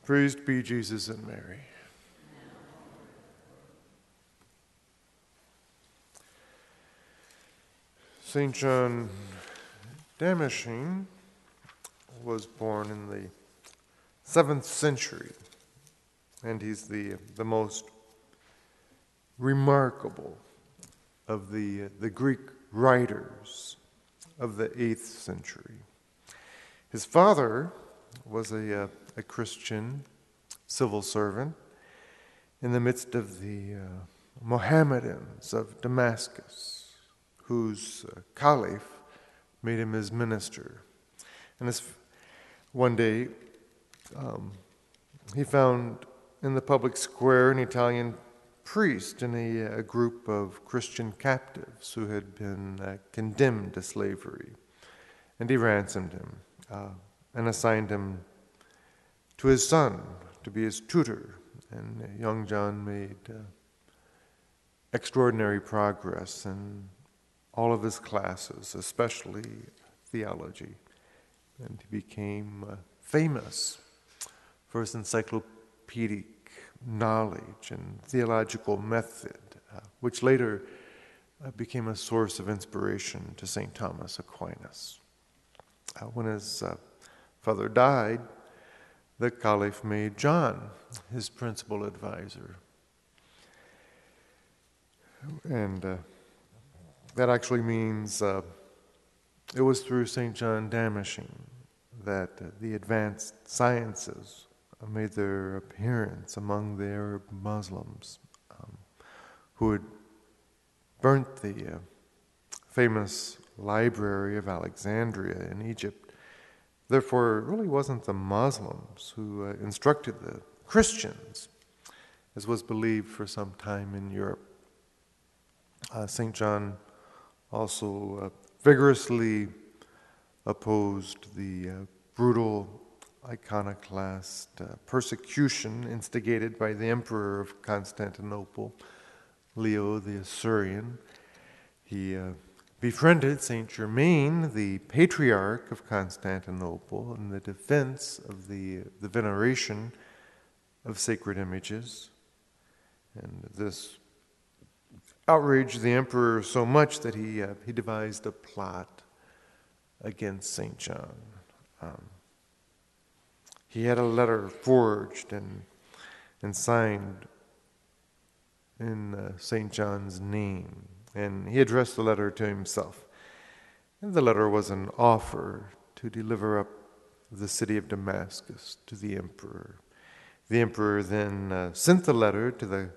Praised be Jesus and Mary. St. John Damascene was born in the 7th century, and he's the most remarkable of the Greek writers of the 8th century. His father was a Christian civil servant in the midst of the Mohammedans of Damascus, whose caliph made him his minister. And one day, he found in the public square an Italian priest and a group of Christian captives who had been condemned to slavery. And he ransomed him and assigned him to his son to be his tutor. And young John made extraordinary progress in all of his classes, especially theology. And he became famous for his encyclopedic knowledge and theological method, which later became a source of inspiration to St. Thomas Aquinas. When his father died, the caliph made John his principal advisor. And that actually means it was through St. John Damascene that the advanced sciences made their appearance among the Arab Muslims who had burnt the famous library of Alexandria in Egypt. Therefore, it really wasn't the Muslims who instructed the Christians, as was believed for some time in Europe. St. John also vigorously opposed the brutal Iconoclast persecution instigated by the Emperor of Constantinople, Leo the Assyrian. He befriended St. Germain, the Patriarch of Constantinople, in the defense of the veneration of sacred images. And this outraged the emperor so much that he devised a plot against St. John. He had a letter forged and signed in St. John's name, and he addressed the letter to himself. And the letter was an offer to deliver up the city of Damascus to the emperor. The emperor then sent the letter to the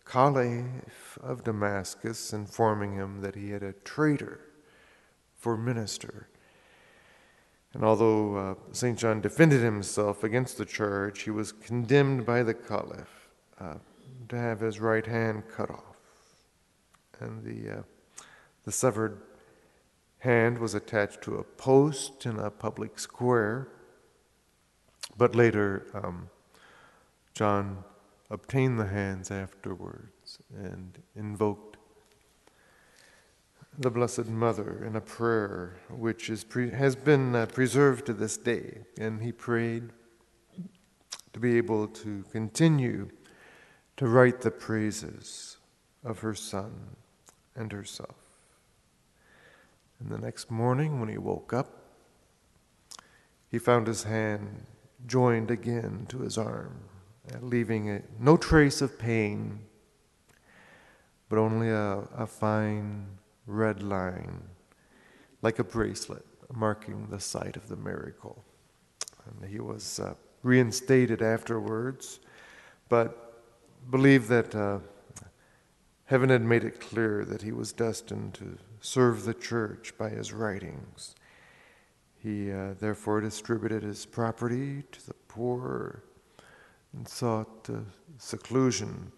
caliph of Damascus, informing him that he had a traitor for minister. And although St. John defended himself against the charge, he was condemned by the caliph to have his right hand cut off. And the severed hand was attached to a post in a public square. But later, John obtained the hands afterwards and invoked the Blessed Mother in a prayer which has been preserved to this day. And he prayed to be able to continue to write the praises of her son and herself. And the next morning when he woke up, he found his hand joined again to his arm, leaving no trace of pain, but only a fine red line, like a bracelet, marking the site of the miracle. And he was reinstated afterwards, but believed that heaven had made it clear that he was destined to serve the church by his writings. He therefore distributed his property to the poor and sought seclusion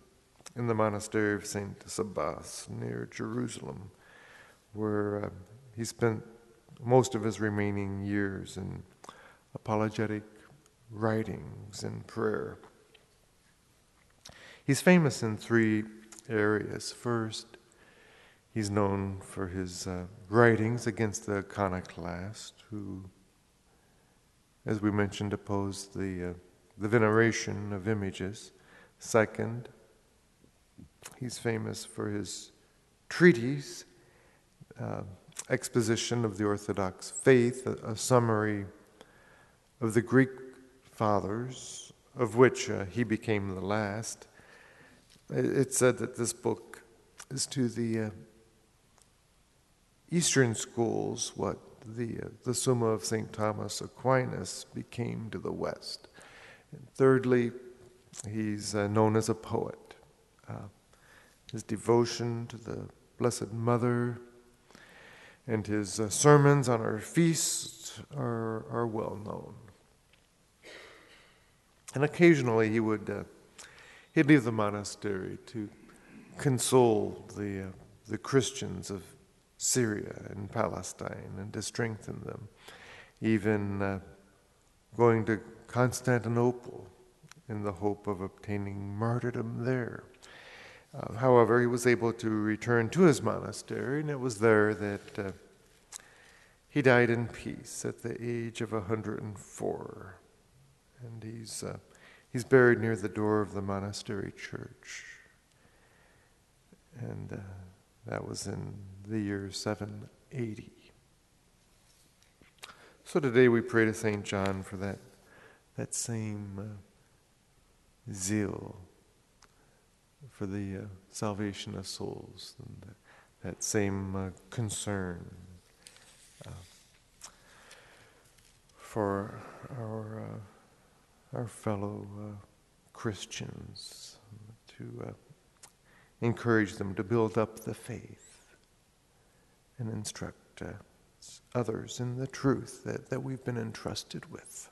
in the monastery of St. Sabas near Jerusalem, where he spent most of his remaining years in apologetic writings and prayer. He's famous in 3 areas. First, he's known for his writings against the Iconoclasts, who, as we mentioned, opposed the the veneration of images. Second, he's famous for his treatise, exposition of the Orthodox faith, a summary of the Greek fathers, of which he became the last. It's said that this book is to the Eastern schools what the Summa of St. Thomas Aquinas became to the West. And thirdly, he's known as a poet. His devotion to the Blessed Mother and his sermons on our feasts are well known. And occasionally he'd leave the monastery to console the Christians of Syria and Palestine and to strengthen them, even going to Constantinople in the hope of obtaining martyrdom there. However, he was able to return to his monastery, and it was there that he died in peace at the age of 104. And he's buried near the door of the monastery church. And that was in the year 780. So today we pray to St. John for that same zeal for the salvation of souls, and that same concern for our fellow Christians, to encourage them to build up the faith and instruct others in the truth that we've been entrusted with.